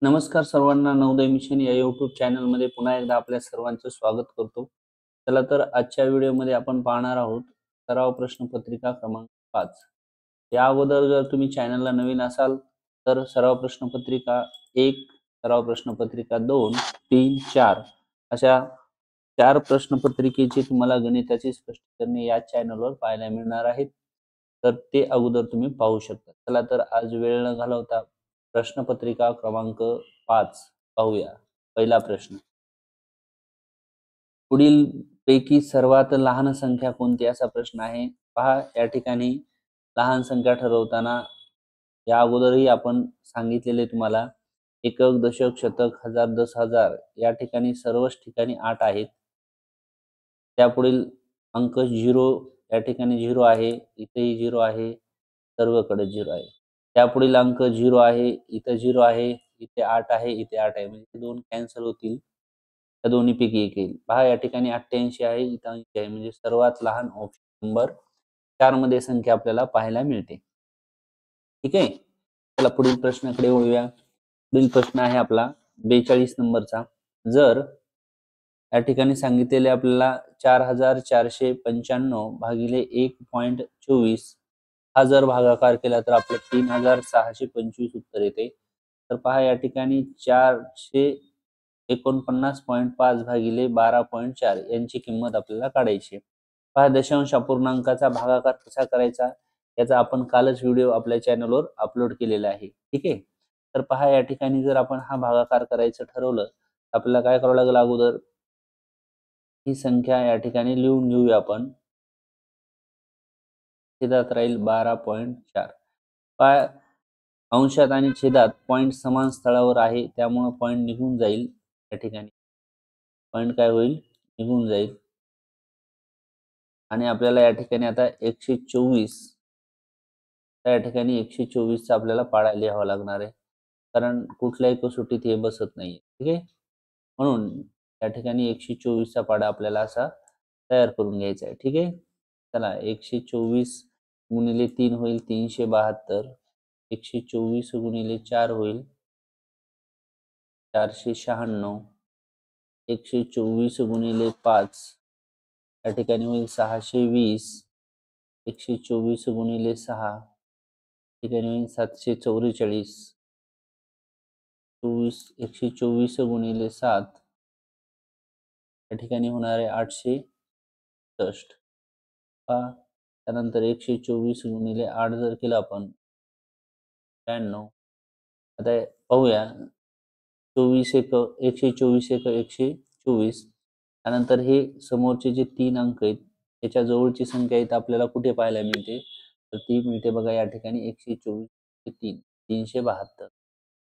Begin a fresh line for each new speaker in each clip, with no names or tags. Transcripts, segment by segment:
नमस्कार सर्वांना. नवोदय मिशन या यूट्यूब चॅनलमध्ये पुन्हा एकदा आपल्या सर्वांचं स्वागत करतो. चला तर आजच्या व्हिडिओमध्ये आपण पाहणार आहोत सराव प्रश्नपत्रिका क्रमांक 5. या अगोदर जर तुम्ही चॅनलला नवीन असाल तर सराव प्रश्नपत्रिका 1, सराव प्रश्नपत्रिका 2, 3, 4 अशा 4 प्रश्नपत्रिकेची तुम्हाला गणिताची स्पष्टीकरणे या चॅनलवर पाहायला मिळणार आहेत. तर ते अगोदर तुम्ही पाहू शकता. चला तर आज वेळ न घालवता प्रश्नपत्रिका क्रमांक 5 पाहूया. पहिला प्रश्न. पुढील पैकी सर्वात लहान संख्या कोणती असा प्रश्न आहे. पहा या ठिकाणी लहान संख्या ठरवताना या अगोदरही आपण सांगितलेले तुम्हाला एकक, दशक, शतक, हजार, 10,000 या ठिकाणी सर्वच ठिकाणी 8 आहेत. त्यापुढील अंक 0 या ठिकाणी 0 आहे, इथेही 0 आहे, सर्वकडे 0 आहे. त्यापुढील अंक 0 आहे, इथं 0 आहे, इथे 8 आहे, इथे 8 आहे. म्हणजे 2 कॅन्सल होतील. त्या दोन्हीपैकी एक येईल. पहा या ठिकाणी 88 आहे, इथं 80 आहे. म्हणजे सर्वात लहान ऑप्शन नंबर 4 मध्ये संख्या आपल्याला पाहायला मिळते. ठीक आहे. चला पुढील प्रश्नाकडे वळूया. पुढील प्रश्न आहे आपला 42 नंबरचा. जर या ठिकाणी सांगितलेले आपल्याला 4495 भागिले 1.24 हा जर भागाकार केला तर आपलं 3625 उत्तर येते. तर पहा या ठिकाणी 449.5 भागिले 12.4 यांची किंमत आपल्याला काढायची आहे. पहा दशांश अपूर्णांकाचा भागाकार कसा करायचा याचा आपण कालच व्हिडिओ आपल्या चॅनलवर अपलोड केलेला आहे. ठीक आहे. तर पहा या ठिकाणी जर आपण हा भागाकार करायचं ठरवलं तर आपल्याला काय करावं लागेल. अगोदर ही संख्या या ठिकाणी लिहून घेऊया आपण. छेदात राहील 12.4. पहा अंशात आणि छेदात पॉईंट समान स्थळावर आहे, त्यामुळे पॉईंट निघून जाईल. या ठिकाणी पॉईंट काय होईल, निघून जाईल. आणि आपल्याला या ठिकाणी आता 124 त्या ठिकाणी 124 चा आपल्याला पाडा लिहावा लागणार आहे, कारण कुठल्याही कसोटीत हे बसत नाही. ठीक आहे. म्हणून या ठिकाणी 124 चा पाडा आपल्याला असा तयार करून घ्यायचा आहे. ठीक आहे. चला 124 गुणिले 3 होईल 372. 124 गुणिले 4 होईल 496. 124 गुणिले 5 या ठिकाणी होईल 620. 124 गुणिले 6 ठिकाणी होईल 744. 124 गुणिले 7 या ठिकाणी होणार आहे 866. पहा त्यानंतर 124 गुणिले 8 जर केलं आपण 96. आता पाहूया 24 एक 124 एक 124. त्यानंतर हे समोरचे जे 3 अंक आहेत त्याच्या जवळची संख्या इथं आपल्याला कुठे पाहायला मिळते, तर ती मिळते बघा या ठिकाणी 124 ते 3 372.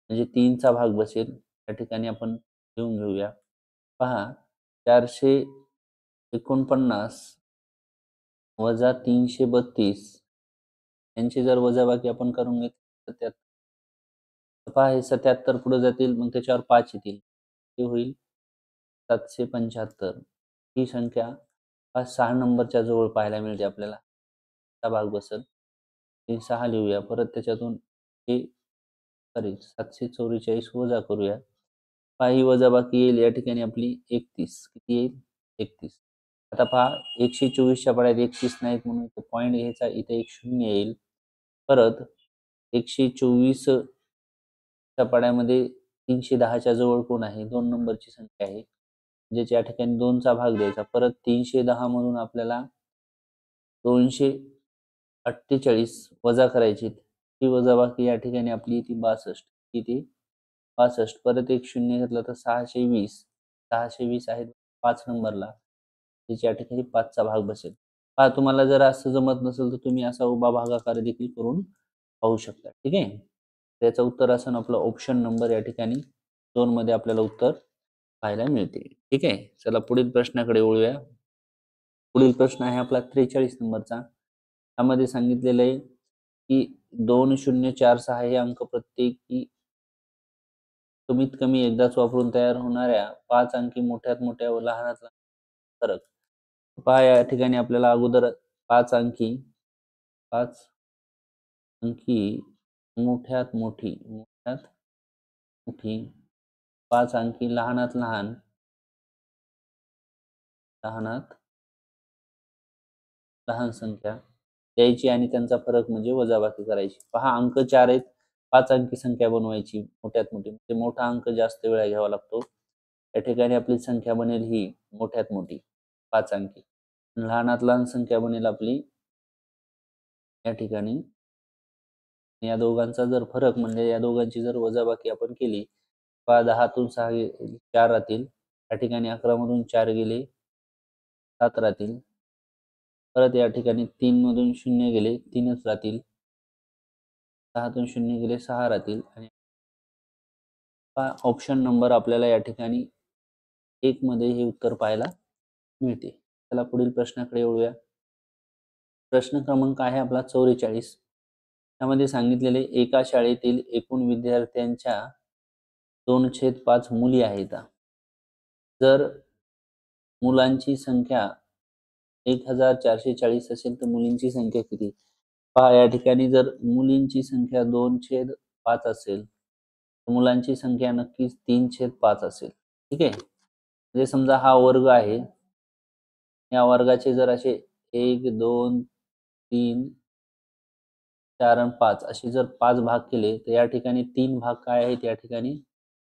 म्हणजे 3 चा भाग बसेल. या ठिकाणी आपण लिहून घेऊया. पहा 449 वजा 332 यांची जर वजाबाकी आपण करून घेतली तर पहा हे 77 पुढे जातील, मग त्याच्यावर 5 येतील. ते होईल 775. ही संख्या 6 नंबरच्या जवळ पाहायला मिळते आपल्याला. हा भाग बसेल. हे 6 लिहूया. परत त्याच्यातून हे 744 वजा करूया. पहा ही वजाबाकी येईल या ठिकाणी आपली 31. किती येईल? 31. आता पहा 124 च्या पाड्यात 31 नाहीत म्हणून पॉईंट घ्यायचा. इथे एक 0 येईल. परत 124 च्या पाड्यामध्ये 310 च्या जवळ कोण आहे? 2 नंबरची संख्या आहे. ज्याच्या या ठिकाणी 2 चा भाग द्यायचा. परत 310 मधून आपल्याला 248 वजा करायची. ही वजाबाकी या ठिकाणी आपली ती 62. किती? 65. परत एक 0 घेतला तर 620. 620 आहे 5 नंबरला. त्याच्या या ठिकाणी 5 चा भाग बसेल. पहा तुम्हाला जर असं जमत नसेल तर तुम्ही असा उभा भागाकार देखील करून पाहू शकता. ठीक आहे. त्याचं उत्तर असं आपलं ऑप्शन नंबर या ठिकाणी 2 मध्ये आपल्याला उत्तर पाहायला मिळते. ठीक आहे. चला पुढील प्रश्नाकडे वळूया. पुढील प्रश्न आहे आपला 43 नंबरचा. त्यामध्ये सांगितलेलं आहे की 2046 हे अंक प्रत्येकी कमीत कमी एकदाच वापरून तयार होणाऱ्या 5 अंकी मोठ्यात मोठ्या व लहानात लहान फरक. पहा या ठिकाणी आपल्याला अगोदर 5 अंकी मोठ्यात मोठी मोठी 5 अंकी लहानात लहान लहानात लहान संख्या द्यायची आणि त्यांचा फरक म्हणजे वजाबाकी करायची. पहा अंक 4 आहेत. 5 अंकी संख्या बनवायची मोठ्यात मोठी. म्हणजे मोठा अंक जास्त वेळा घ्यावा लागतो. या ठिकाणी आपली संख्या बनेल ही मोठ्यात मोठी 5 अंकी. लहानात लहान संख्या बनेल आपली या ठिकाणी या दोघांचा जर फरक म्हणजे या दोघांची जर वजाबाकी आपण केली, 10तून 6 4 राहतील. या ठिकाणी 11 मधून 4 गेले 7 राहतील. परत या ठिकाणी 3 मधून 0 गेले 3च राहतील. 6 तून 0 गेले 6 राहतील आणि ऑप्शन नंबर आपल्याला या ठिकाणी 1 मध्ये हे उत्तर पाहायला मिळते. चला पुढील प्रश्नाकडे वळूया. प्रश्न क्रमांक आहे आपला 44. त्यामध्ये सांगितलेले एका शाळेतील एकूण विद्यार्थ्यांच्या 2/5 मुली आहेत. जर मुलांची संख्या 1440 असेल तर मुलींची संख्या किती? पहा या ठिकाणी जर मुलींची संख्या 2/5 असेल तर मुलांची संख्या नक्कीच 3/5 असेल. ठीक आहे. म्हणजे समजा हा वर्ग आहे. या वर्गाचे जर असे 1 2 3 4 आणि 5 असे जर 5 भाग केले तर या ठिकाणी 3 भाग काय आहेत या ठिकाणी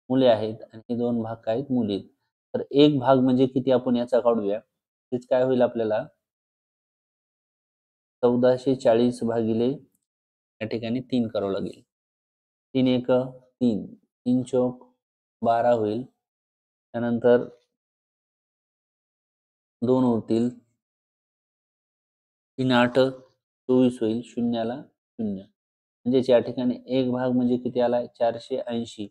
मुले आहेत आणि 2 भाग काय आहेत मुली आहेत. तर एक भाग म्हणजे किती आपण याचा काढूया. तेच काय होईल आपल्याला 1440 भागिले या ठिकाणी 3 करावं लागेल. 3 एक 3 3 चौक 12 होईल. त्यानंतर 2 होतील. 3 8 24 होईल. शून्याला 0. म्हणजेच या ठिकाणी एक भाग म्हणजे किती आला 480.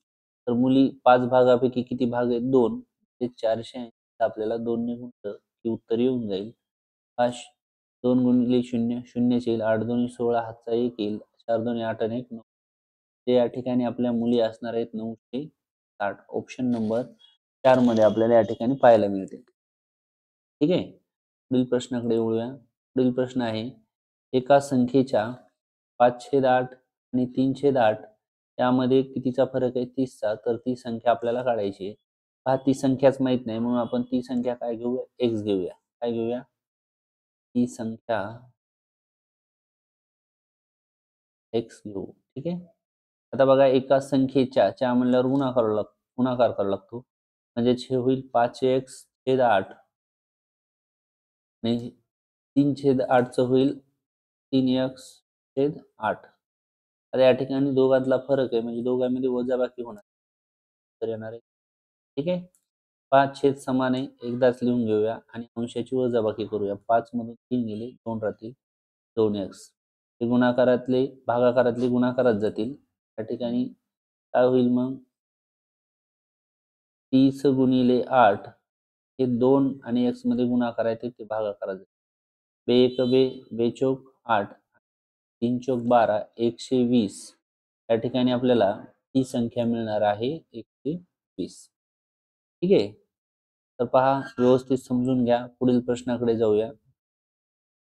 तर मुली 5 भागापैकी किती भाग आहेत 2. ते 480 आपल्याला 2 ने गुणलं की उत्तर येऊन जाईल. 2 गुणिले 0 0 येईल. 8 2 16 हातचा 1 येईल. 4 2 8 आणि 1 9. ते या ठिकाणी आपल्या मुली असणार आहेत 960. ऑप्शन नंबर 4 मध्ये आपल्याला या ठिकाणी पाहायला मिळते. ठीक आहे. पुढील प्रश्नाकडे वळूया. पुढील प्रश्न आहे एका संख्येच्या 5/8 आणि 3/8 यामध्ये कितीचा फरक आहे 30चा. तर ती संख्या आपल्याला काढायची आहे. पहा ती संख्याच माहित नाही म्हणून आपण ती संख्या काय घेऊया एक्स घेऊया. काय घेऊया ती संख्या एक्स घेऊ. ठीक आहे. आता बघा एका संख्येच्या म्हणल्यावर गुणाकार करावा लागतो. म्हणजे हे होईल 5x/8 आणि 3/8 होईल 3x/8. आता या ठिकाणी दोघांतला फरक आहे म्हणजे दोघांमध्ये वजाबाकी होणार तर येणार आहे. ठीक आहे. 5 छेद समान आहे एकदाच लिहून घेऊया आणि अंशाची वजाबाकी करूया. 5 मधून 3 गेले 2 राहतील 2x. हे गुणाकारातले भागाकारातले गुणाकारात जातील. या ठिकाणी काय होईल मग 30 गुणिले 8 हे 2 आणि x मध्ये गुणाकार आहे ते भागाकारात जातील. 2 एक 2 2 चौक 8 3 चौक 12 120. या ठिकाणी आपल्याला ही संख्या मिळणार आहे 120. ठीक आहे. तर पहा व्यवस्थित समजून घ्या. पुढील प्रश्नाकडे जाऊया.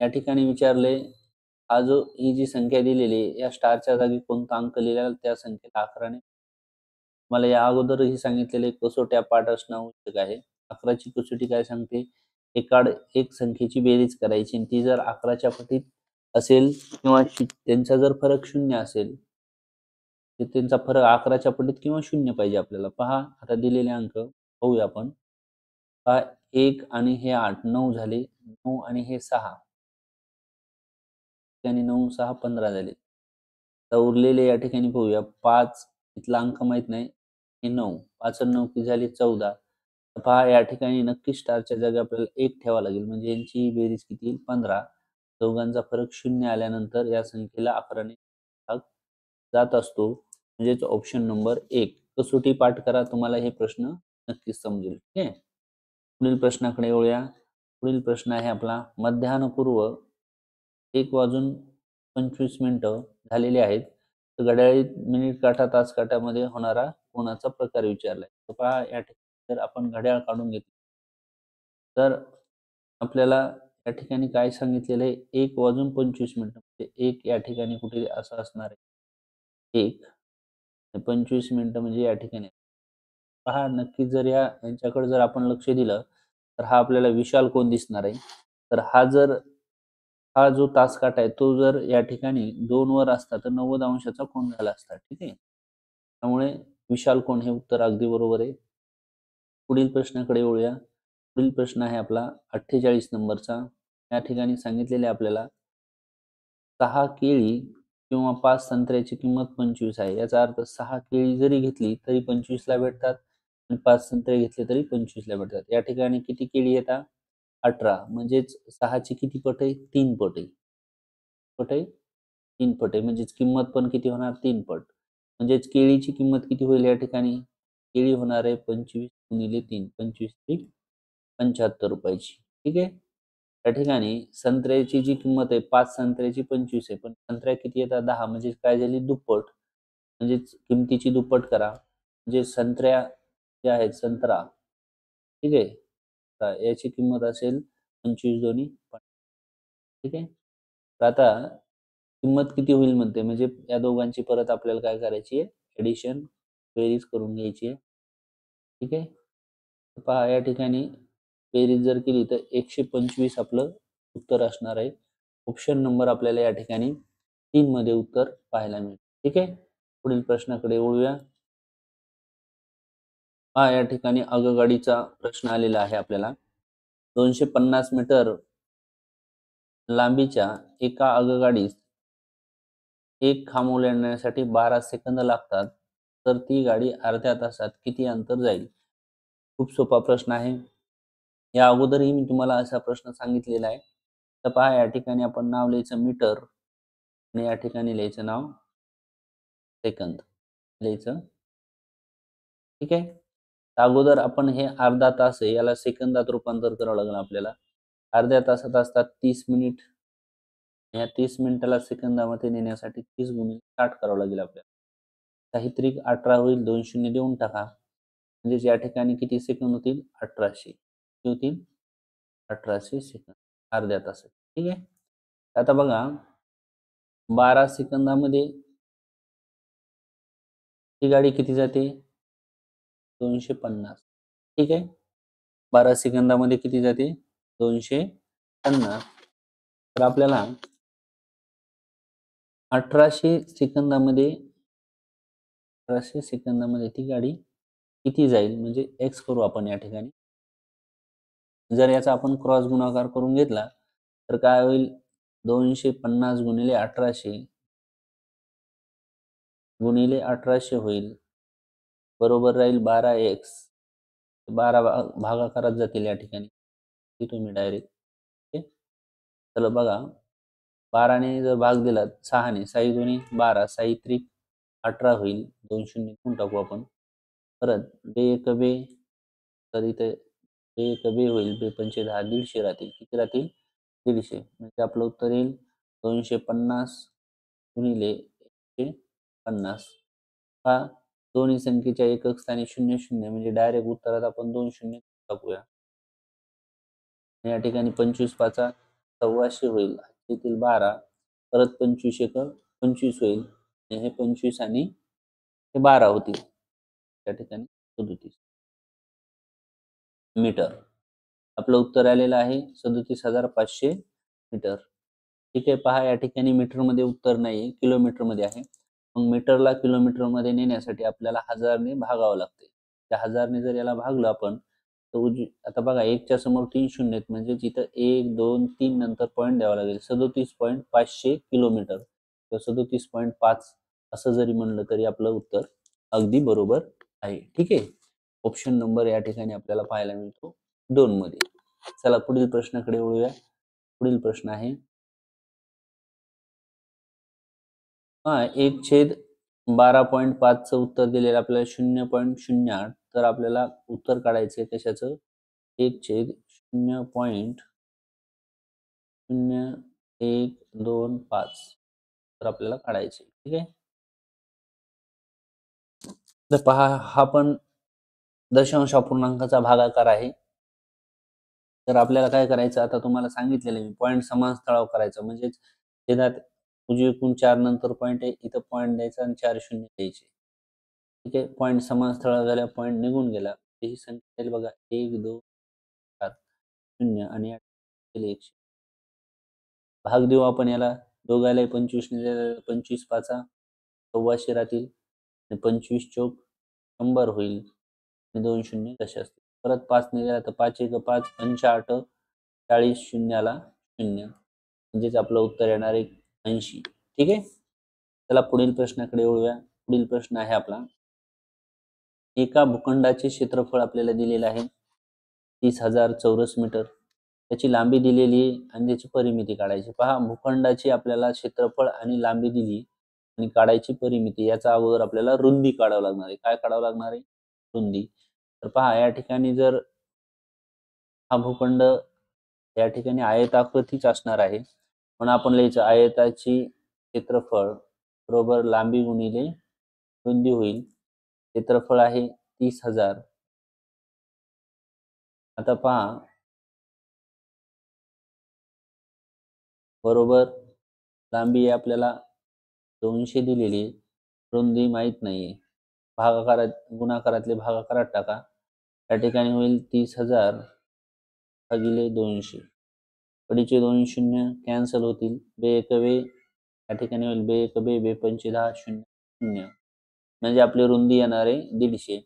या ठिकाणी विचारले ही जी संख्या दिलेली आहे या स्टारच्या जागी कोणता अंक लिहिलेला त्या संख्येला 11 ने मला या अगोदरही सांगितलेले कसोट्या पाठ असणं आवश्यक आहे. 11ची कसोटी काय सांगते एक संख्येची बेरीज करायची आणि ती जर 11च्या पटीत असेल किंवा त्यांचा जर फरक 0 असेल तर त्यांचा फरक 11च्या पटीत किंवा 0 पाहिजे आपल्याला. पहा आता दिलेले अंक पाहूया आपण. पहा 1 आणि हे 8 9 झाले. 9 आणि हे 6 आणि 9 6 15 झाले. तर उरलेले या ठिकाणी पाहूया 5 इथला अंक माहित नाही. हे 9 5 आणि 9 किती झाले 14. पहा या ठिकाणी नक्की स्टारच्या जागी आपल्याला 1 ठेवावा लागेल म्हणजे यांची बेरीज किती येईल 15. दोघांचा फरक 0 आल्यानंतर या संख्येला 11 ने भाग जात असतो. म्हणजेच ऑप्शन नंबर 1. कसोटी पाठ करा तुम्हाला हे प्रश्न नक्कीच समजेल. ठीक आहे. पुढील प्रश्नाकडे वळूया. पुढील प्रश्न आहे आपला मध्यान्हपूर्व 1:25 झालेले आहेत. तर घड्याळी मिनिट काठा तास काठामध्ये होणारा कोणाचा प्रकार विचारलाय. तर पहा या ठिकाणी जर आपण घड्याळ काढून घेतली तर आपल्याला या ठिकाणी काय सांगितलेलं आहे 1:25 म्हणजे 1 या ठिकाणी कुठे असं असणार आहे 1 25 मिनिटं म्हणजे या ठिकाणी पहा नक्कीच जर यांच्याकडे जर आपण लक्ष दिलं तर हा आपल्याला विशाल कोन दिसणार आहे. तर हा जो तास काटा आहे तो जर या ठिकाणी 2 वर असता तर 90 अंशाचा कोन झाला असता. ठीक आहे. त्यामुळे विशाल कोन हे उत्तर अगदी बरोबर आहे. पुढील प्रश्नाकडे वळूया. पुढील प्रश्न आहे आपला 48 नंबरचा. या ठिकाणी सांगितलेले आपल्याला 6 केळी किंवा 5 संत्र्याची किंमत 25 आहे. याचा अर्थ 6 केळी जरी घेतली तरी 25 ला भेटतात आणि 5 संत्रे घेतले तरी 25 ला भेटतात. या ठिकाणी किती केळी येतात? 18 म्हणजेच 6 ची किती पट आहे? 3 पट आहे. पट आहे? 3 पट आहे. म्हणजेच किंमत पण किती होणार? 3 पट. म्हणजेच केळीची किंमत किती होईल या ठिकाणी? केळी होणार आहे 25 गुणिले 3. 25 त्रिक 75 रुपयाची. ठीक आहे. त्या ठिकाणी संत्र्याची जी किंमत आहे 5 संत्र्याची 25 आहे. पण संत्र्या किती येतात? 10 म्हणजे काय झाली? दुप्पट. म्हणजेच किमतीची दुप्पट करा. म्हणजे संत्र्या जे आहेत संत्रा, ठीक आहे. याची किंमत असेल 25 दोन्ही 50. ठीक आहे. तर आता किंमत किती होईल म्हणते म्हणजे या दोघांची परत आपल्याला काय करायची आहे? ऍडिशन बेरीज करून घ्यायची आहे. ठीक आहे. पहा या ठिकाणी बेरीज जर केली तर 125 आपलं उत्तर असणार आहे. ऑप्शन नंबर आपल्याला या ठिकाणी 3 मध्ये उत्तर पाहायला मिळेल. ठीक आहे. पुढील प्रश्नाकडे वळूया. हा या ठिकाणी आगगाडीचा प्रश्न आलेला आहे आपल्याला. 250 मीटर लांबीच्या एका आगगाडीस एक खांब ओलांडण्यासाठी 12 सेकंद लागतात, तर ती गाडी अर्ध्या तासात किती अंतर जाईल? खूप सोपा प्रश्न आहे. या अगोदरही मी तुम्हाला असा प्रश्न सांगितलेला आहे. तर पहा या ठिकाणी आपण नाव लिहायचं मीटर आणि या ठिकाणी लिहायचं नाव सेकंद लिहायचं. ठीक आहे. अगोदर आपण हे अर्धा तास आहे याला सेकंदात रूपांतर करावं लागेल आपल्याला. अर्ध्या तासात असतात 30 मिनिट. या 30 मिनिटाला सेकंदामध्ये नेण्यासाठी 30 गुणिले 60 करावं लागेल आपल्याला. साहित्रिक 18 होईल, 2 शून्य देऊन टाका. म्हणजेच या ठिकाणी किती सेकंद होतील? 1800. किती होतील? 1800 सेकंद अर्ध्या तासात. ठीक आहे. आता बघा 12 सेकंदामध्ये ही गाडी किती जाते? 250. ठीक आहे. 12 सेकंदामध्ये किती जाते? 250. तर आपल्याला 1800 सेकंदामध्ये 1800 सेकंदामध्ये ती गाडी किती जाईल म्हणजे एक्स करू आपण या ठिकाणी. जर याचा आपण क्रॉस गुणाकार करून घेतला तर काय होईल? 250 गुणिले 1800 गुणिले 1800 होईल. बरोबर राहील 12x. 12 भागाकारात जातील या ठिकाणी. ती तुम्ही डायरेक्ट चला बघा 12ने जर भाग दिला 6ने 6 दोन्ही 12 6 त्रिक 18 होईल. 2 शून्य घेऊन टाकू आपण. परत बे एक बे तर इथे बे एक बे होईल. बे पंचे 10 150 राहतील. किती राहतील? 150 म्हणजे आपलं उत्तर येईल 250 गुणिले 150. हा दोन्ही संख्येच्या एकक स्थानी 00 म्हणजे डायरेक्ट उत्तरात आपण 2 शून्य टाकूया. या ठिकाणी 25 पाचा 1400 होईल. येथील 12 परत 25 एक 25 होईल. हे 25 आणि हे 12 होतील. त्या ठिकाणी 37 मीटर. आपलं उत्तर आलेलं आहे 37,500 मीटर. ठीक आहे. पहा या ठिकाणी मीटरमध्ये उत्तर नाही किलोमीटरमध्ये आहे. मग मीटरला किलोमीटरमध्ये नेण्यासाठी आपल्याला 1000ने भागावं लागते. त्या 1000ने जर याला भागलं आपण तर आता बघा 1च्या समोर 3 शून्य आहेत म्हणजे जिथं 1, 2, 3 नंतर पॉईंट द्यावा लागेल. 37.500 किलोमीटर किंवा 37.5 असं जरी म्हणलं तरी आपलं उत्तर अगदी बरोबर आहे. ठीक आहे. ऑप्शन नंबर या ठिकाणी आपल्याला पाहायला मिळतो 2 मध्ये. चला पुढील प्रश्नाकडे वळूया. पुढील प्रश्न आहे 1/12.5 चं उत्तर दिलेलं आपल्याला 0.08 तर आपल्याला उत्तर काढायचंय कशाचं? 1/0.0125 तर आपल्याला काढायचे. ठीक आहे. तर पहा हा पण दशांश अपूर्णांकाचा भागाकार आहे. तर आपल्याला काय करायचं आता तुम्हाला सांगितलेलं मी पॉईंट समान स्थळावर करायचं म्हणजेच छेदात उजवीकडून 4 नंतर पॉईंट आहे इथं पॉईंट द्यायचा आणि 4 शून्य द्यायचे. ठीक आहे. पॉईंट समान स्थळावर झाल्या, पॉईंट निघून गेला. ही संख्या येईल बघा 1, 2, 4, 0 आणि 100. भाग देऊ आपण याला. दोघायलाही 25 ने दिलेला 25 पाचा 1400 राहतील आणि 25 चोक 100 होईल आणि 2 शून्य कसे असतील. परत 5 ने गेला तर 5 एक 5 पंचाट 40 शून्याला 0 म्हणजेच आपलं उत्तर येणार आहे 80. ठीक आहे. चला पुढील प्रश्नाकडे वळूया. पुढील प्रश्न आहे आपला, एका भूखंडाचे क्षेत्रफळ आपल्याला दिलेलं आहे 30,000 चौरस मीटर. त्याची लांबी दिलेली आहे आणि त्याची परिमिती काढायची. पहा, भूखंडाची आपल्याला क्षेत्रफळ आणि लांबी दिली आणि काढायची परिमिती. याचा अगोदर आपल्याला रुंदी काढावं लागणार आहे. काय काढावं लागणार आहे? रुंदी. तर पहा, या ठिकाणी जर हा भूखंड या ठिकाणी आयताकृतीच असणार आहे, म्हणून आपण लिहायचं आयताची क्षेत्रफळ बरोबर लांबी गुणिले रुंदी होईल. क्षेत्रफळ आहे 30,000. आता पहा, बरोबर लांबी आपल्याला 200 दिलेली आहे, रुंदी माहीत नाहीये. भागाकारात गुणाकारातले भागाकारात टाका. या ठिकाणी होईल 30,000 भागिले 200. कडीचे 2 शून्य कॅन्सल होतील. बे एक बे, या ठिकाणी होईल बे एक बे, बे पंचे 10 शून्य शून्य, म्हणजे आपली रुंदी येणार आहे 150.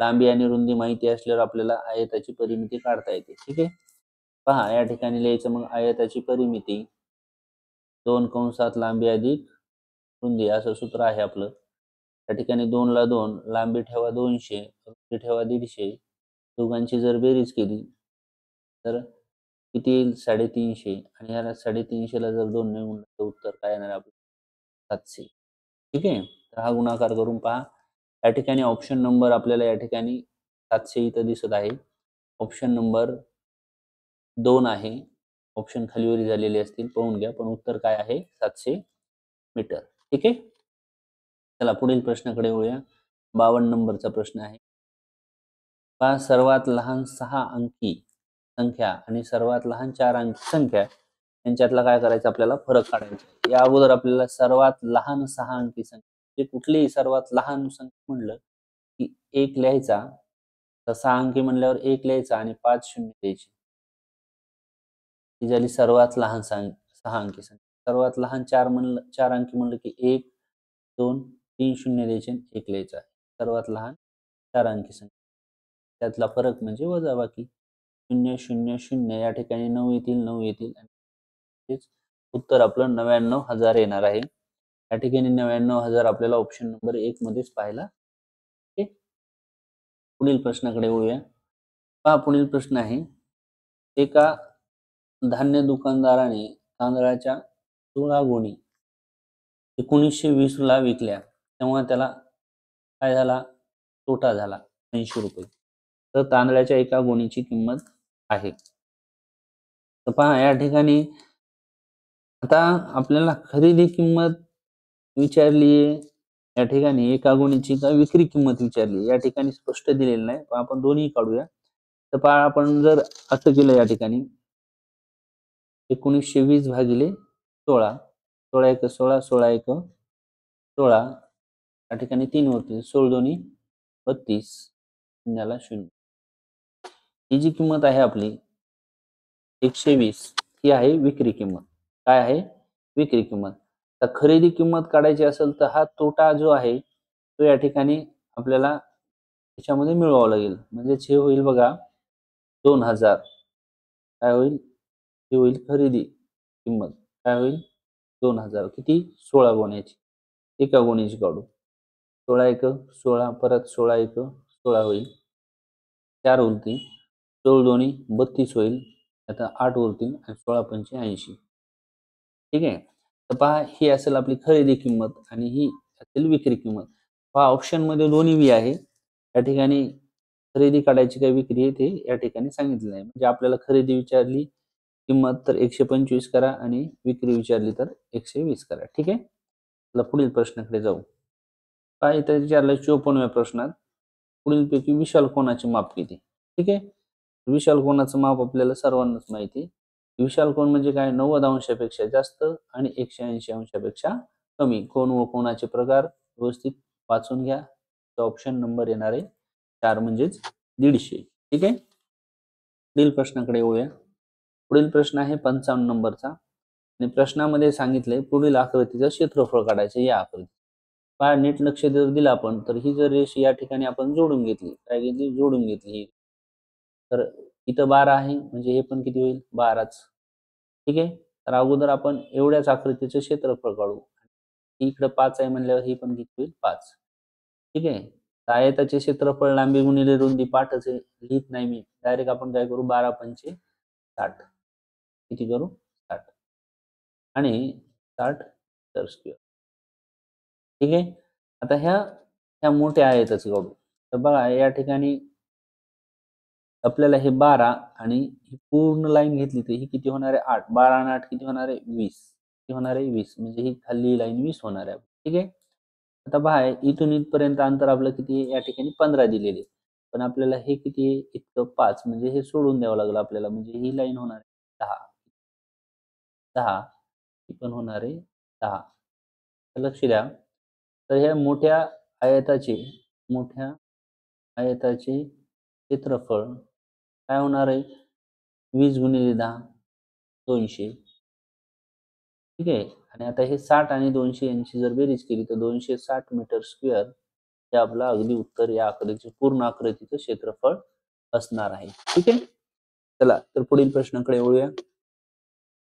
लांबी आणि रुंदी माहिती असल्यावर आपल्याला आयताची परिमिती काढता येते. ठीक आहे. पहा, या ठिकाणी लिहायचं मग आयताची परिमिती 2 कंसात लांबी अधिक रुंदी असं सूत्र आहे आपलं. त्या ठिकाणी 2 ला 2, लांबी ठेवा 200, रुंदी ठेवा 150. दोघांची जर बेरीज केली तर किती येईल? 350. आणि याला 350 ला जर 2 ने गुणलं तर उत्तर काय येणार आपलं? 700. ठीक आहे. तर हा गुणाकार करून पहा. या ठिकाणी ऑप्शन नंबर आपल्याला या ठिकाणी 700 इथं दिसत आहे. ऑप्शन नंबर 2 आहे. ऑप्शन खालीवरी झालेले असतील, पाहून घ्या. पण उत्तर काय आहे? 700 मीटर. ठीक आहे. चला पुढील प्रश्नाकडे वळूया. 52 नंबरचा प्रश्न आहे. पहा, सर्वात लहान 6 अंकी संख्या आणि सर्वात लहान 4 अंकी संख्या यांच्यातला काय करायचं? आपल्याला फरक काढायचा. या अगोदर आपल्याला सर्वात लहान 6 अंकी संख्या, जे कुठलीही सर्वात लहान संख्या म्हणलं की 1 लिहायचा. तर 6 अंकी म्हणल्यावर 1 लिहायचा आणि 5 शून्य द्यायची. ही झाली सर्वात लहान 6 अंकी संख्या. सर्वात लहान 4 अंकी म्हणलं की 1, 2, 3 शून्य द्यायचे, 1 लिहायचा. सर्वात लहान 4 अंकी संख्या. त्यातला फरक म्हणजे वजाबाकी. 0 0 0 या ठिकाणी 9 येतील, 9 येतील. उत्तर आपलं 99,000 येणार आहे. या ठिकाणी 99,000 आपल्याला ऑप्शन नंबर 1 मध्येच पाहायला. पुढील प्रश्नाकडे वळूया. पहा, पुढील प्रश्न आहे, एका धान्य दुकानदाराने तांदळाच्या 16 गोणी 1920 ला विकल्या, तेव्हा त्याला काय झाला? तोटा झाला 80 रुपये. तर तांदळाच्या एका गोणीची किंमत आहे. तर पहा, या ठिकाणी आता आपल्याला खरेदी किंमत विचारली आहे, या ठिकाणी एका गोणीची का विक्री किंमत विचारली. या ठिकाणी स्पष्ट दिलेलं नाही, पण आपण दोन्ही काढूया. तर पहा, आपण जर असं केलं, या ठिकाणी 1920 भागिले 16, 16 एक 16, 16 एक 16, या ठिकाणी 3 होतील, 16 दोन्ही 32, शून्याला 0. ही जी किंमत आहे आपली 120, ही आहे विक्री किंमत. काय आहे? विक्री किंमत. तर खरेदी किंमत काढायची असेल तर हा तोटा जो आहे तो या ठिकाणी आपल्याला त्याच्यामध्ये मिळवावा लागेल. म्हणजेच हे होईल बघा 2000. काय होईल? ही होईल खरेदी किंमत. काय होईल? 2000. किती? 16 गोण्याची. एका गोणीची काढू. 16 एक 16, परत 16 एक 16 होईल. 4 उरतील. 16 दोन्ही 32 होईल. आता 8 उरतील आणि 16 पंचे 80. ठीक आहे. तर पहा, ही असेल आपली खरेदी किंमत आणि ही असेल विक्री किंमत. पहा, ऑप्शन मध्ये दोन्ही बी आहे. या ठिकाणी खरेदी काढायची काय विक्री आहे ते या ठिकाणी सांगितलं आहे. म्हणजे आपल्याला खरेदी विचारली किंमत तर 125 करा आणि विक्री विचारली तर 120 करा. ठीक आहे. चला पुढील प्रश्नाकडे जाऊ. पहा, इथे विचारलं 54व्या प्रश्नात, पुढीलपैकी विशाल कोणाचे माप किती? ठीक आहे. विशाल कोणाचं माप आपल्याला सर्वांनाच माहिती आहे. विशाल कोन म्हणजे काय? 90 अंशापेक्षा जास्त आणि 180 अंशापेक्षा कमी. कोन व कोनाचे प्रकार व्यवस्थित वाचून घ्या. ऑप्शन नंबर येणार आहे 4 म्हणजेच 150. ठीक आहे. पुढील प्रश्नाकडे येऊया. पुढील प्रश्न आहे 55 नंबरचा आणि प्रश्नामध्ये सांगितले पुढील आकृतीचं क्षेत्रफळ काढायचं या आकृती. पहा नीट लक्ष जर दिलं आपण तर ही जर रेष या ठिकाणी आपण जोडून घेतली, काय घेतली, जोडून घेतली, तर इथं 12 आहे म्हणजे हे पण किती होईल, 12च. ठीक आहे. तर अगोदर आपण एवढ्याच आकृतीचं क्षेत्रफळ काढू. इकडे 5 आहे म्हणल्यावर ही पण किती होईल, 5. ठीक आहे. तर आयताचे क्षेत्रफळ लांबी गुणिले रुंदी पाठच आहे, लिहित नाही मी, डायरेक्ट आपण काय करू, 12 पंचे 60. किती करू, 60 आणि 60 मीटर स्क्वेअर. ठीक आहे. आता ह्या मोठ्या आयताचं काढू. तर बघा या ठिकाणी आपल्याला हे 12 आणि ही पूर्ण लाईन घेतली तर ही किती होणार आहे, 8. 12 आणि 8 किती होणार आहे, 20. किती होणार आहे, 20. म्हणजे ही खाली लाईन 20 होणार आहे. ठीक आहे. आता पहा इथून इथपर्यंत अंतर आपलं किती आहे, या ठिकाणी 15 दिलेले, पण आपल्याला हे किती आहे, इतकं 5, म्हणजे हे सोडून द्यावं लागलं आपल्याला, म्हणजे ही लाईन होणार आहे 10. 10 ही पण होणार आहे 10. लक्ष द्या. तर ह्या मोठ्या आयताचे क्षेत्रफळ काय होणार आहे, 20 गुणिले 10 200. ठीक आहे. आणि आता हे 60 आणि 200 यांची जर बेरीज केली तर 260 मीटर स्क्वेअर हे आपलं अगदी उत्तर या आकृतीचे पूर्ण आकृतीचं क्षेत्रफळ असणार आहे. ठीक आहे. चला तर पुढील प्रश्नाकडे वळूया.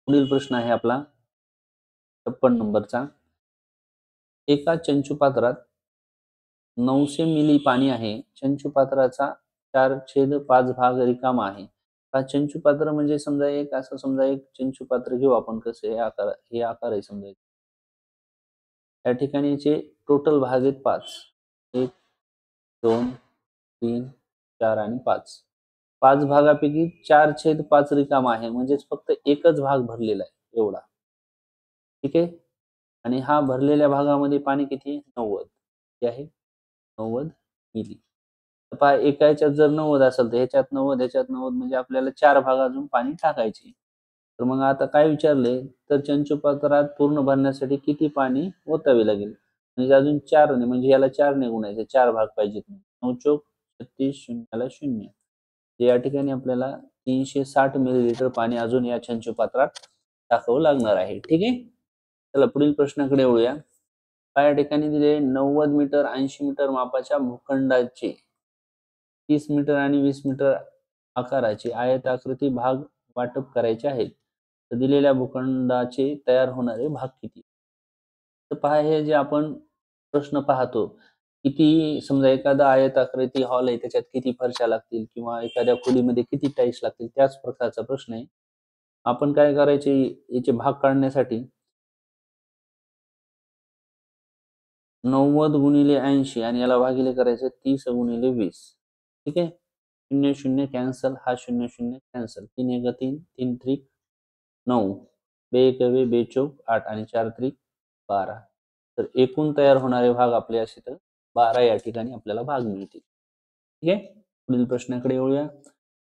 पुढील प्रश्न आहे आपला 56 नंबरचा. एका चंचुपात्रात 900 मिली पाणी आहे. चंचुपात्राचा 4/5 भाग रिकामा आहे. हा चंचुपात्र म्हणजे समजा एक चंचुपात्र घेऊ आपण, कसं हे आकार आहे समजा. या ठिकाणीचे टोटल भाग आहेत 5. 1 2 3 4 आणि 5. 5 भागापैकी 4/5 रिकामा आहे, म्हणजेच फक्त एकच भाग भरलेला आहे एवढा. ठीक आहे. आणि हा भरलेल्या भागामध्ये पाणी किती आहे, 90. किती आहे, 90 मिली. तर पहा एका ह्याच्यात जर 90 असेल तर ह्याच्यात 90 ह्याच्यात 90, म्हणजे आपल्याला 4 भाग अजून पाणी टाकायचे. तर मग आता काय विचारले, तर चंचुपात्रात पूर्ण भरण्यासाठी किती पाणी ओतावे लागेल, म्हणजे अजून 4 ने, म्हणजे याला 4 ने गुणायचे, 4 भाग पाहिजेत. 9 चोक 36, शून्याला 0. या ठिकाणी आपल्याला 360 मिलीलिटर पाणी अजून या चंचुपात्रात टाकावं लागणार आहे. ठीक आहे. चला पुढील प्रश्नाकडे वळूया. या ठिकाणी दिले 90 मीटर 80 मीटर मापाच्या भूखंडाचे 30 मीटर आणि 20 मीटर आकाराचे आयताकृती भाग वाटप करायचे आहेत. तर दिलेल्या भूखंडाचे तयार होणारे भाग किती. तर पहा हे जे आपण प्रश्न पाहतो, किती समजा एखादा आयताकृती हॉल आहे त्याच्यात किती फरशा लागतील किंवा एखाद्या खोलीमध्ये किती टाईल्स लागतील, त्याच प्रकारचा प्रश्न आहे. आपण काय करायचे, याचे भाग काढण्यासाठी 90 गुणिले 80 आणि याला भागिले करायचं 30 गुणिले 20. ठीक आहे. 0 0 कॅन्सल, हा 0 0 कॅन्सल, 3 एक 3, 3 त्रिक 9, 2 एक 2 चौक 8 आणि 4 त्रिक 12. तर एकूण तयार होणारे भाग आपले असे तर 12 या ठिकाणी आपल्याला भाग मिळतील. ठीक आहे. पुढील प्रश्नाकडे येऊया.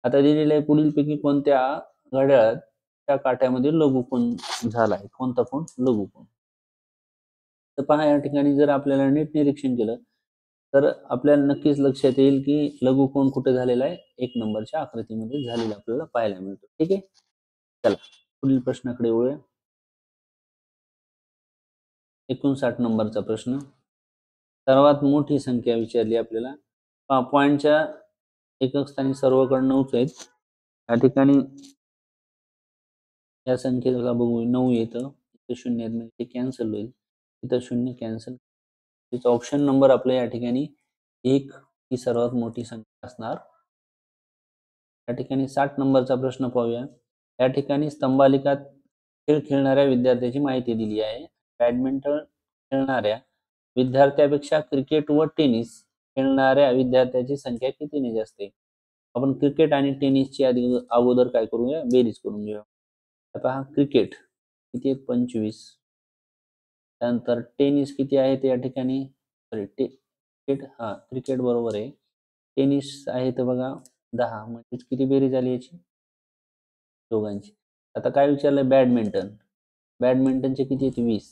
आता दिलेल्या पुढीलपैकी कोणत्या घड्याळात त्या काठ्यामध्ये लघुकोन झाला आहे, कोणता कोण, लघुकोन. तर पहा या ठिकाणी जर आपल्याला नीट निरीक्षण केलं तर आपल्याला नक्कीच लक्षात येईल की लघुकोन कुठे झालेला आहे, 1 नंबरच्या आकृतीमध्ये झालेला आपल्याला पाहायला मिळतो. ठीक आहे. चला पुढील प्रश्नाकडे वळूया. 59 नंबरचा प्रश्न. सर्वात मोठी संख्या विचारली आपल्याला. पॉईंटच्या एकक स्थानी सर्वकडे 9च आहेत. या ठिकाणी या संख्येला बघू 9 येतं, इथे 0 आहेत म्हणजे ते कॅन्सल होईल, इथं 0 कॅन्सल. त्याचा ऑप्शन नंबर आपल्या या ठिकाणी 1 ही सर्वात मोठी संख्या असणार. या ठिकाणी 60 नंबरचा प्रश्न पाहूया. या ठिकाणी स्तंभालेखात खेळ खेळणाऱ्या विद्यार्थ्याची माहिती दिली आहे. बॅडमिंटन खेळणाऱ्या विद्यार्थ्यापेक्षा क्रिकेट व टेनिस खेळणाऱ्या विद्यार्थ्याची संख्या कितीने जास्त आहे. आपण क्रिकेट आणि टेनिसची अगोदर काय करूया, बेरीज करून घेऊया. पहा क्रिकेट किती आहे, 25. त्यानंतर टेनिस किती आहे ते या ठिकाणी, सॉरी क्रिकेट बरोबर आहे. टेनिस आहे तर बघा 10, म्हणजे किती बेरीज झाली याची, दोघांची. आता काय विचारलं, बॅडमिंटनचे किती आहेत, 20.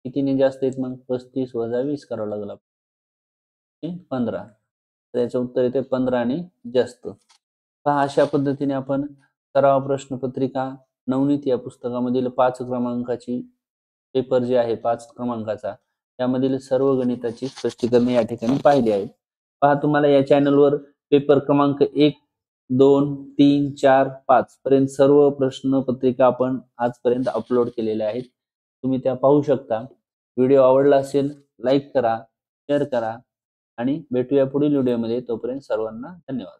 कितीने जास्त आहेत, मग 35 वजा 20 करावं लागलं. 15. तर याचं उत्तर येते 15 आणि जास्त. पहा अशा पद्धतीने आपण सराव प्रश्नपत्रिका नवनीत या पुस्तकामधील 5 क्रमांकाची पेपर जे आहे 5 क्रमांकाचा त्यामधील सर्व गणिताची स्पष्टीकरणे या ठिकाणी पाहिली आहेत. पहा तुम्हाला या चॅनलवर पेपर क्रमांक 1, 2, 3, 4, 5 पर्यंत सर्व प्रश्नपत्रिका आपण आजपर्यंत अपलोड केलेल्या आहेत. तुम्ही त्या पाहू शकता. व्हिडिओ आवडला असेल लाईक करा, शेअर करा आणि भेटूया पुढील व्हिडिओमध्ये. तोपर्यंत सर्वांना धन्यवाद.